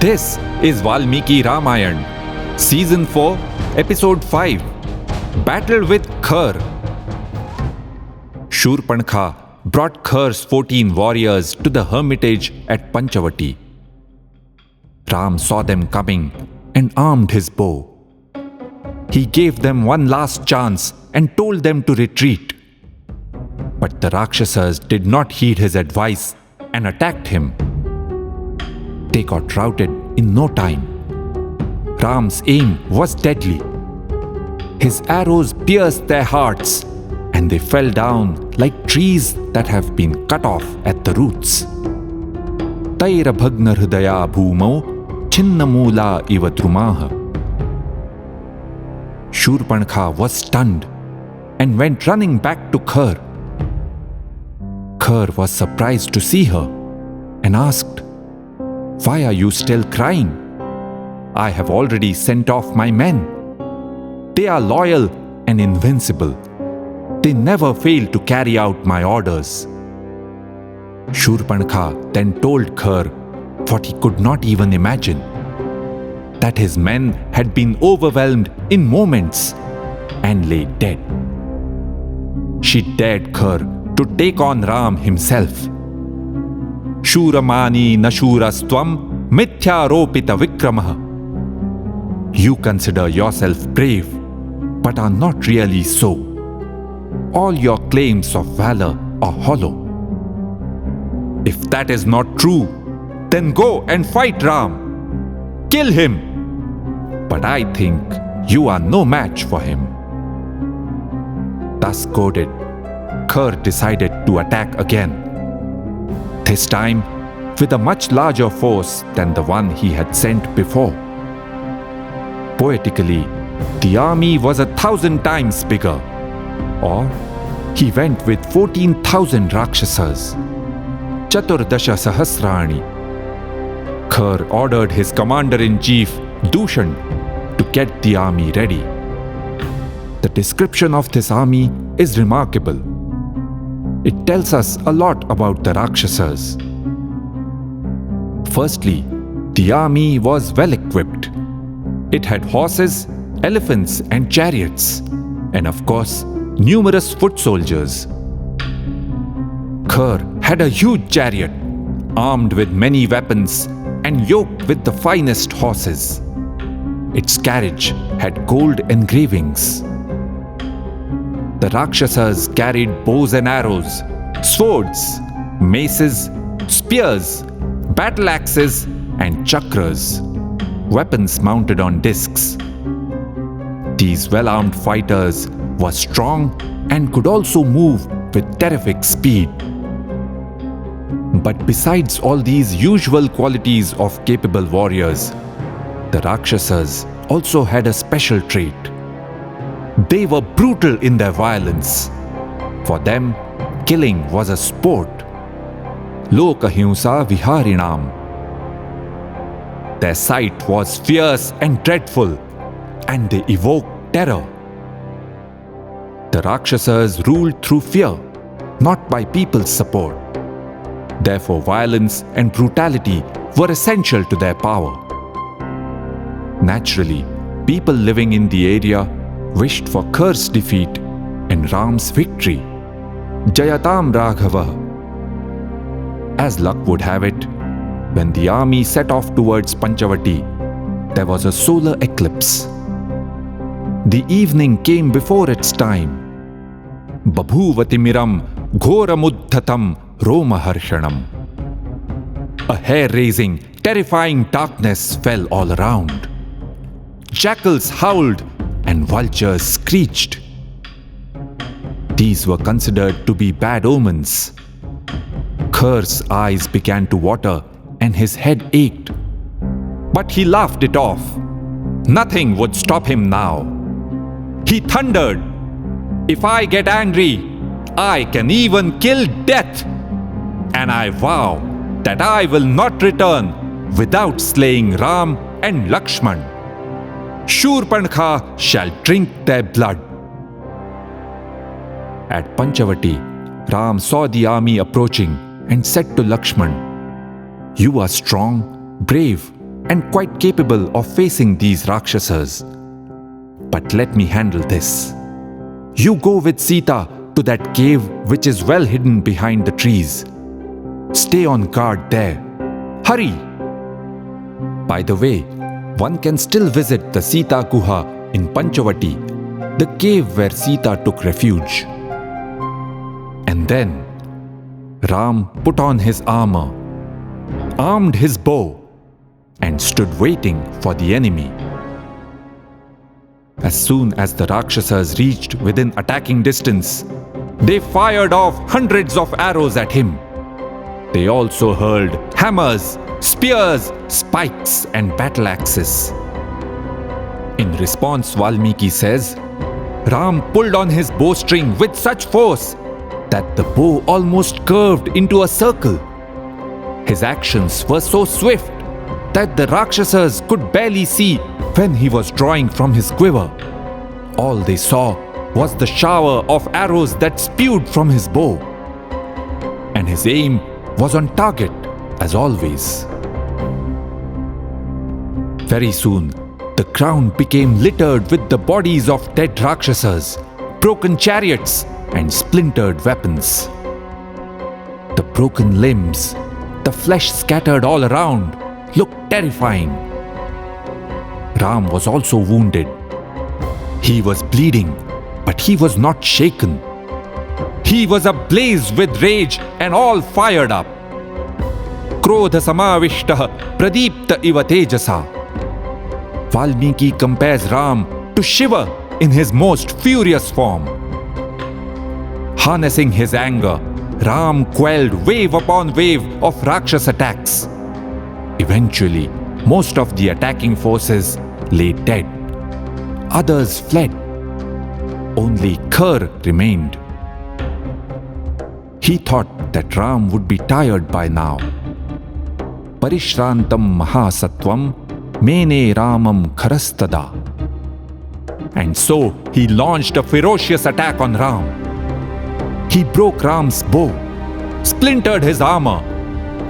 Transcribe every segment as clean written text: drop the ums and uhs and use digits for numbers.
This is Valmiki Ramayan, Season 4, Episode 5, Battle with Khar. Shurpanakha brought Khar's 14 warriors to the hermitage at Panchavati. Ram saw them coming and armed his bow. He gave them one last chance and told them to retreat. But the Rakshasas did not heed his advice and attacked him. They got routed in no time. Ram's aim was deadly. His arrows pierced their hearts, and they fell down like trees that have been cut off at the roots. Taira bhagna hridaya bhumau chinnamula iva drumaha. Shurpanakha was stunned and went running back to Khar. Khar was surprised to see her and asked, "Why are you still crying? I have already sent off my men. They are loyal and invincible. They never fail to carry out my orders." Shurpanakha then told Khar what he could not even imagine, that his men had been overwhelmed in moments and lay dead. She dared Khar to take on Ram himself. Shuramani nashurastvam mithyaropita vikramah. You consider yourself brave, but are not really so. All your claims of valor are hollow. If that is not true, then go and fight Ram. Kill him. But I think you are no match for him. Thus goaded, Khar decided to attack again. This time with a much larger force than the one he had sent before. Poetically, the army was 1,000 times bigger. Or he went with 14,000 Rakshasas. Chaturdasha Sahasrani. Khar ordered his commander-in-chief, Dushan, to get the army ready. The description of this army is remarkable. It tells us a lot about the Rakshasas. Firstly, the army was well equipped. It had horses, elephants, and chariots, and of course, numerous foot soldiers. Khar had a huge chariot, armed with many weapons and yoked with the finest horses. Its carriage had gold engravings. The Rakshasas carried bows and arrows, swords, maces, spears, battle axes, and chakras, weapons mounted on discs. These well-armed fighters were strong and could also move with terrific speed. But besides all these usual qualities of capable warriors, the Rakshasas also had a special trait. They were brutal in their violence. For them, killing was a sport. Lokahimsa viharinam. Their sight was fierce and dreadful, and they evoked terror. The Rakshasas ruled through fear, not by people's support. Therefore, violence and brutality were essential to their power. Naturally, people living in the area wished for Khar's defeat and Ram's victory. Jayatam Raghava. As luck would have it, when the army set off towards Panchavati, there was a solar eclipse. The evening came before its time. Babhuvati-miram ghoramuddhatam romaharshanam. A hair-raising, terrifying darkness fell all around. Jackals howled and vultures screeched. These were considered to be bad omens. Khar's eyes began to water and his head ached. But he laughed it off. Nothing would stop him now. He thundered, "If I get angry, I can even kill death. And I vow that I will not return without slaying Ram and Lakshman. Shurpanakha shall drink their blood." At Panchavati, Ram saw the army approaching and said to Lakshman, "You are strong, brave, and quite capable of facing these Rakshasas. But let me handle this. You go with Sita to that cave which is well hidden behind the trees. Stay on guard there. Hurry! By the way, one can still visit the Sita Guha in Panchavati, the cave where Sita took refuge. And then Ram put on his armor, armed his bow, and stood waiting for the enemy. As soon as the Rakshasas reached within attacking distance, they fired off hundreds of arrows at him. They also hurled hammers, spears, spikes, and battle axes. In response, Valmiki says, Ram pulled on his bowstring with such force that the bow almost curved into a circle. His actions were so swift that the Rakshasas could barely see when he was drawing from his quiver. All they saw was the shower of arrows that spewed from his bow. And his aim was on target, as always. Very soon, the ground became littered with the bodies of dead Rakshasas, broken chariots, and splintered weapons. The broken limbs, the flesh scattered all around, looked terrifying. Ram was also wounded. He was bleeding, but he was not shaken. He was ablaze with rage and all fired up. Krodha samavishta pradipta iva tejasa. Valmiki compares Ram to Shiva in his most furious form. Harnessing his anger, Ram quelled wave upon wave of Rakshas attacks. Eventually, most of the attacking forces lay dead. Others fled. Only Khar remained. He thought that Ram would be tired by now. Parishrantam mahasatvam mene Ramam kharastada. And so he launched a ferocious attack on Ram. He broke Ram's bow, splintered his armor,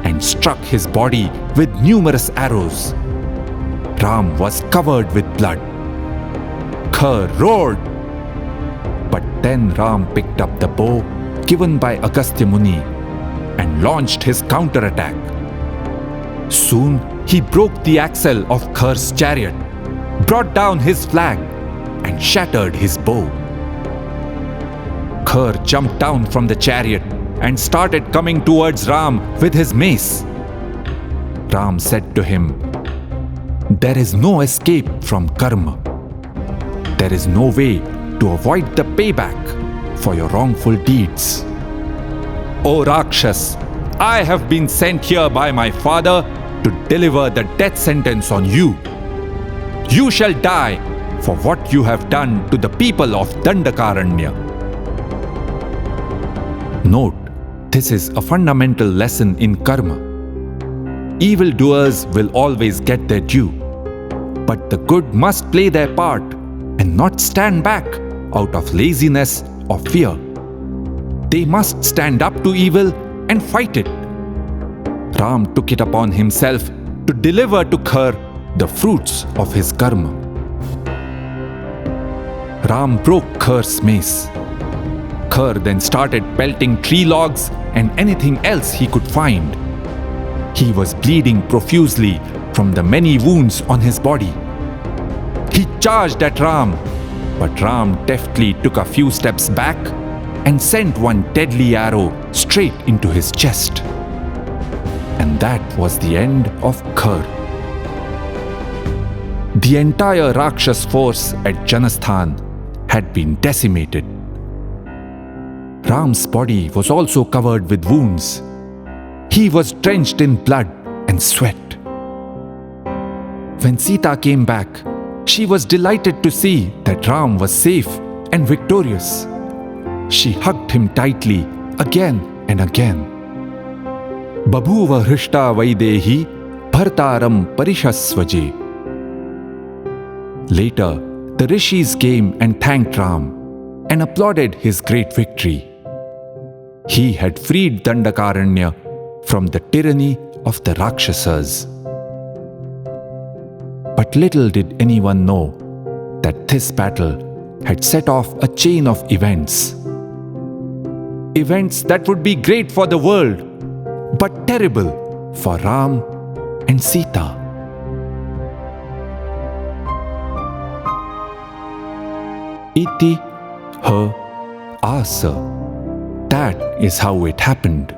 and struck his body with numerous arrows. Ram was covered with blood. Khar roared. But then Ram picked up the bow given by Agastya Muni and launched his counterattack. Soon he broke the axle of Khar's chariot, brought down his flag, and shattered his bow. Khar jumped down from the chariot and started coming towards Ram with his mace. Ram said to him, "There is no escape from karma. There is no way to avoid the payback for your wrongful deeds. O Rakshas, I have been sent here by my father to deliver the death sentence on you. You shall die for what you have done to the people of Dandakaranya." Note, this is a fundamental lesson in karma. Evildoers will always get their due, but the good must play their part and not stand back out of laziness or fear. They must stand up to evil and fight it. Ram took it upon himself to deliver to Khar the fruits of his karma. Ram broke Khar's mace. Khar then started pelting tree logs and anything else he could find. He was bleeding profusely from the many wounds on his body. He charged at Ram, but Ram deftly took a few steps back and sent one deadly arrow straight into his chest. And that was the end of Khar. The entire Rakshas force at Janasthan had been decimated. Ram's body was also covered with wounds. He was drenched in blood and sweat. When Sita came back, she was delighted to see that Ram was safe and victorious. She hugged him tightly again and again. Babhuva hrishta vaidehi bhartaram parishasvaje. Later, the rishis came and thanked Ram and applauded his great victory. He had freed Dandakaranya from the tyranny of the Rakshasas. But little did anyone know that this battle had set off a chain of events. Events that would be great for the world, but terrible for Ram and Sita. Iti, her, asa. That is how it happened.